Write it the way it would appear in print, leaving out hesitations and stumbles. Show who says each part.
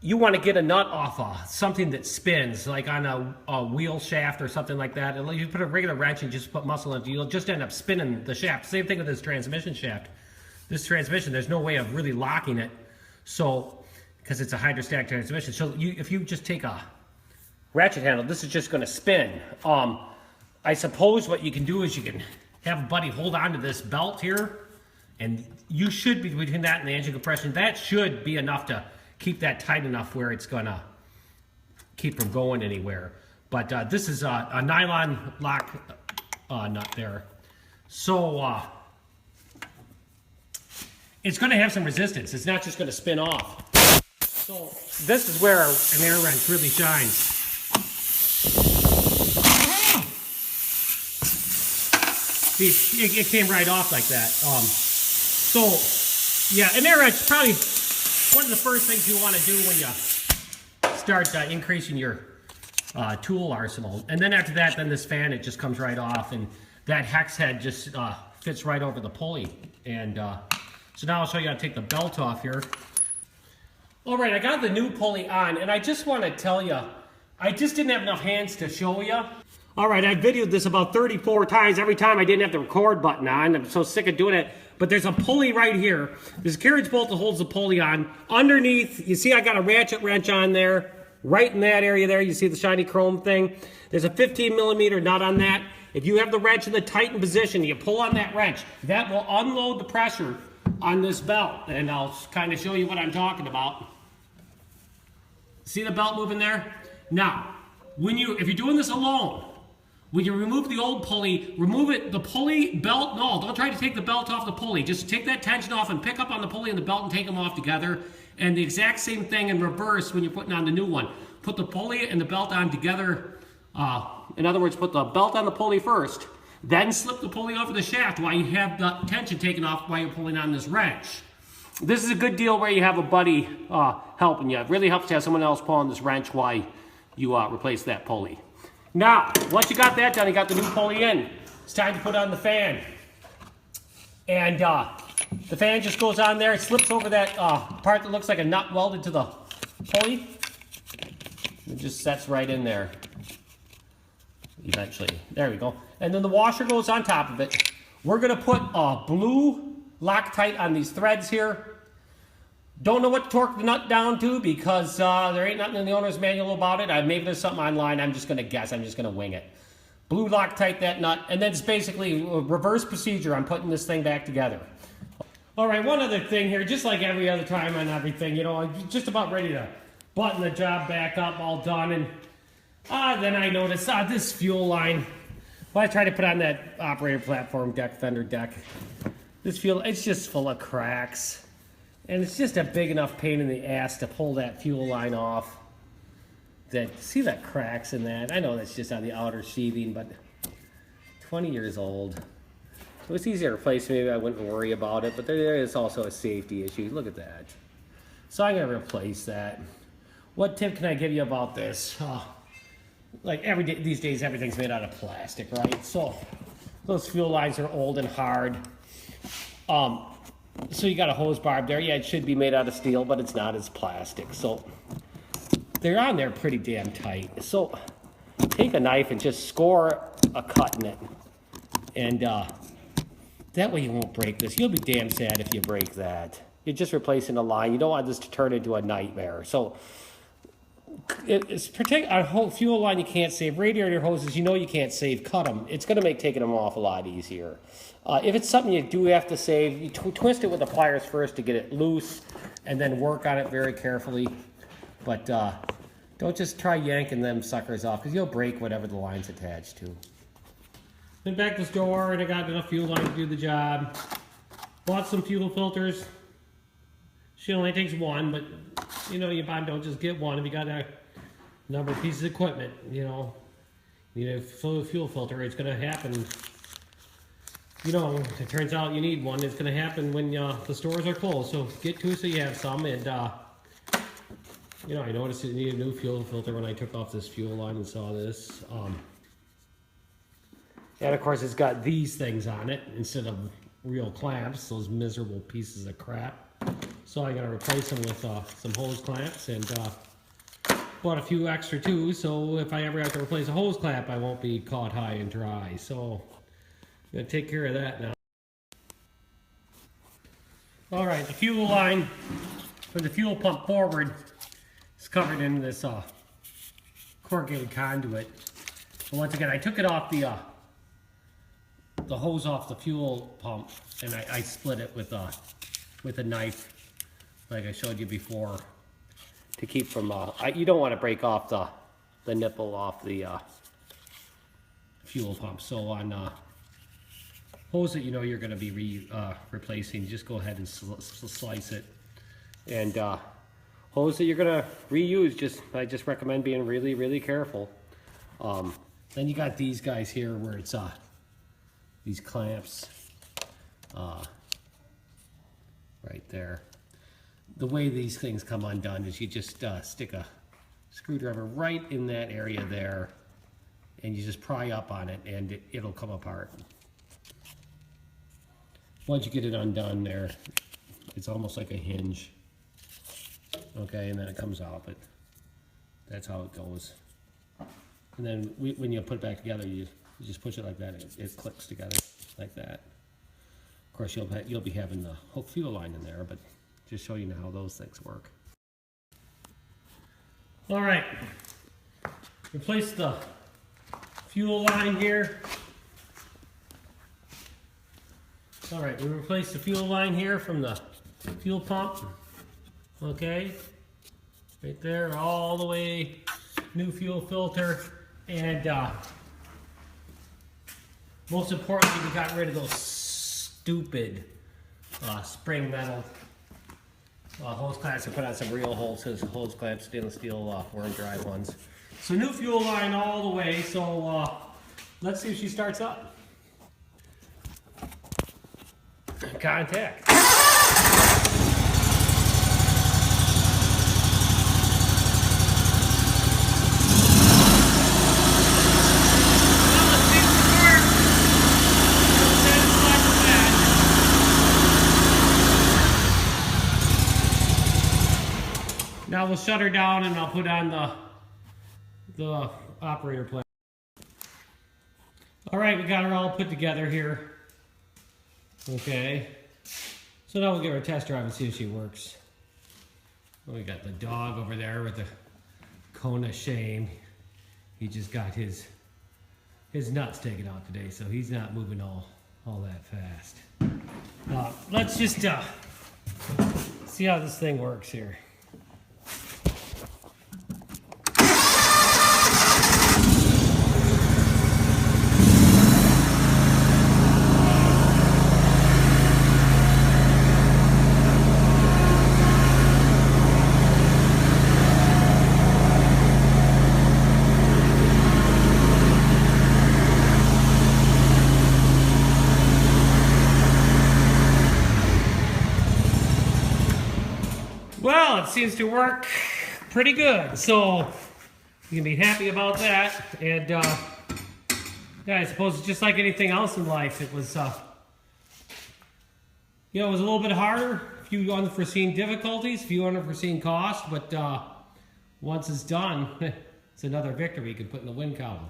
Speaker 1: you want to get a nut off something that spins, like on a wheel shaft or something like that. And you put a regular wrench and just put muscle in it, you'll just end up spinning the shaft. Same thing with this transmission shaft. This transmission, there's no way of really locking it, so because it's a hydrostatic transmission. So if you just take a ratchet handle, this is just going to spin. I suppose what you can do is you can have a buddy hold on to this belt here, and you should be between that and the engine compression. That should be enough to keep that tight enough where it's going to keep from going anywhere. But this is a nylon lock nut there. So it's going to have some resistance. It's not just going to spin off. So this is where an air wrench really shines. See, it came right off like that. So yeah, an air wrench is probably one of the first things you want to do when you start increasing your tool arsenal. And then after that, then this fan, it just comes right off, and that hex head just fits right over the pulley. And so now I'll show you how to take the belt off here. All right, I got the new pulley on, and I just want to tell you, I just didn't have enough hands to show you. All right, I videoed this about 34 times. Every time I didn't have the record button on. I'm so sick of doing it. But there's a pulley right here. There's a carriage bolt that holds the pulley on. Underneath, you see I got a ratchet wrench on there. Right in that area there, you see the shiny chrome thing. There's a 15mm nut on that. If you have the wrench in the tightened position, you pull on that wrench, that will unload the pressure on this belt. And I'll kind of show you what I'm talking about. See the belt moving there? Now, if you're doing this alone, when you remove the old pulley, remove it, the pulley, belt, no, don't try to take the belt off the pulley. Just take that tension off and pick up on the pulley and the belt and take them off together. And the exact same thing in reverse when you're putting on the new one. Put the pulley and the belt on together. In other words, put the belt on the pulley first, then slip the pulley over the shaft while you have the tension taken off while you're pulling on this wrench. This is a good deal where you have a buddy helping you. It really helps to have someone else pulling this wrench while you replace that pulley. Now, once you got that done, you got the new pulley in, it's time to put on the fan. And the fan just goes on there, it slips over that part that looks like a nut welded to the pulley. It just sets right in there. Eventually, there we go. And then the washer goes on top of it. We're gonna put blue Loctite on these threads here. Don't know what to torque the nut down to because there ain't nothing in the owner's manual about it. Maybe there's something online. I'm just going to guess. I'm just going to wing it. Blue Loctite that nut, and then it's basically a reverse procedure on putting this thing back together. All right, one other thing here, just like every other time on everything, you know, I'm just about ready to button the job back up, all done, and then I noticed this fuel line. Well, I tried to put on that operator platform deck, fender deck. This fuel, it's just full of cracks. And it's just a big enough pain in the ass to pull that fuel line off. See that cracks in that? I know that's just on the outer sheathing, but 20 years old. So it's easier to replace. Maybe I wouldn't worry about it, but there is also a safety issue. Look at that. So I'm going to replace that. What tip can I give you about this? Like these days, everything's made out of plastic, right? So those fuel lines are old and hard. So you got a hose barb there. Yeah, it should be made out of steel, but it's not. It's plastic. So they're on there pretty damn tight. So take a knife and just score a cut in it. And that way you won't break this. You'll be damn sad if you break that. You're just replacing a line. You don't want this to turn into a nightmare. So it's protect a whole fuel line you can't save. Radiator hoses, you know you can't save. Cut them. It's going to make taking them off a lot easier. If it's something you do have to save, you twist it with the pliers first to get it loose, and then work on it very carefully. But don't just try yanking them suckers off, because you'll break whatever the line's attached to. Then back this door, and I got enough fuel line to do the job. Bought some fuel filters. She only takes one, but you know, don't just get one. If you got a number of pieces of equipment, you know, you need a fuel filter. It's going to happen. You know, it turns out you need one. It's going to happen when the stores are closed. So get two so you have some. And you know, I noticed it needed a new fuel filter when I took off this fuel line and saw this. And of course, it's got these things on it instead of real clamps. Those miserable pieces of crap. So I'm going to replace them with some hose clamps, and bought a few extra too, so if I ever have to replace a hose clamp, I won't be caught high and dry. So I'm going to take care of that now. Alright, the fuel line for the fuel pump forward is covered in this corrugated conduit. And once again, I took it off the hose off the fuel pump, and I split it with a knife, like I showed you before, to keep from you don't want to break off the nipple off the fuel pump. So on hose that you know you're going to be replacing, just go ahead and slice it. And hose that you're going to reuse, I just recommend being really, really careful. Then you got these guys here where it's these clamps right there. The way these things come undone is you just stick a screwdriver right in that area there, and you just pry up on it, and it'll come apart. Once you get it undone there, it's almost like a hinge. Okay, and then it comes out, but that's how it goes. And then when you put it back together, you just push it like that, it clicks together like that. Of course, you'll be having the whole fuel line in there, but just show you how those things work. All right, replace the fuel line here. All right, we replaced the fuel line here from the fuel pump. Okay, right there, all the way, new fuel filter, and most importantly, we got rid of those stupid spring metal hose clamps and put on some real hose clamps, stainless steel worm dry ones. So new fuel line all the way. So let's see if she starts up. Contact. Now we'll shut her down, and I'll put on the operator plate. All right, we got her all put together here. Okay, so now we'll give her a test drive and see if she works. Well, we got the dog over there with the cone of shame. He just got his nuts taken out today, so he's not moving all that fast. Let's just see how this thing works here. Well, it seems to work pretty good, so you can be happy about that. And yeah, I suppose it's just like anything else in life. It was, you know, it was a little bit harder, a few unforeseen difficulties, a few unforeseen costs, but once it's done, it's another victory you can put in the win column.